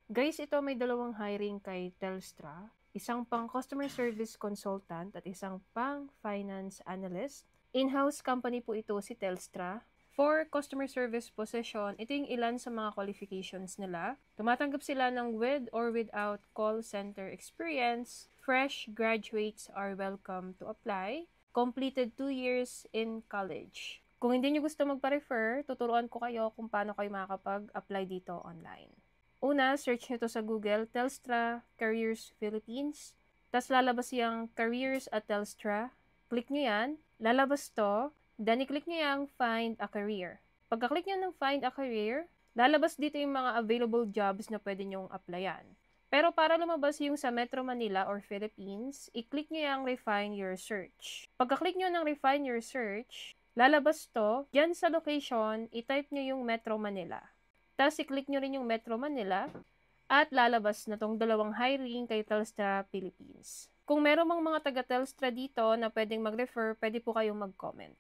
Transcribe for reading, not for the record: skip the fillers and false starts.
Guys, ito may dalawang hiring kay Telstra. Isang pang customer service consultant at isang pang finance analyst. In-house company po ito si Telstra. For customer service position, ito yung ilan sa mga qualifications nila. Tumatanggap sila ng with or without call center experience. Fresh graduates are welcome to apply. Completed 2 years in college. Kung hindi nyo gusto magpa-refer, tuturuan ko kayo kung paano kayo makakapag-apply dito online. Una, search nyo to sa Google, Telstra Careers Philippines. Tapos lalabas yung Careers at Telstra. Click nyo yan. Lalabas to. Then, i-click nyo yung Find a Career. Pagka-click nyo ng Find a Career, lalabas dito yung mga available jobs na pwede nyong applyan. Pero para lumabas yung sa Metro Manila or Philippines, i-click nyo yung Refine Your Search. Pagka-click nyo ng Refine Your Search, lalabas to. Diyan sa location, i-type nyo yung Metro Manila. Tapos, i-click nyo rin yung Metro Manila at lalabas na tong dalawang hiring kay Telstra Philippines. Kung meron mang mga taga-Telstra dito na pwedeng mag-refer, pwede po kayong mag-comment.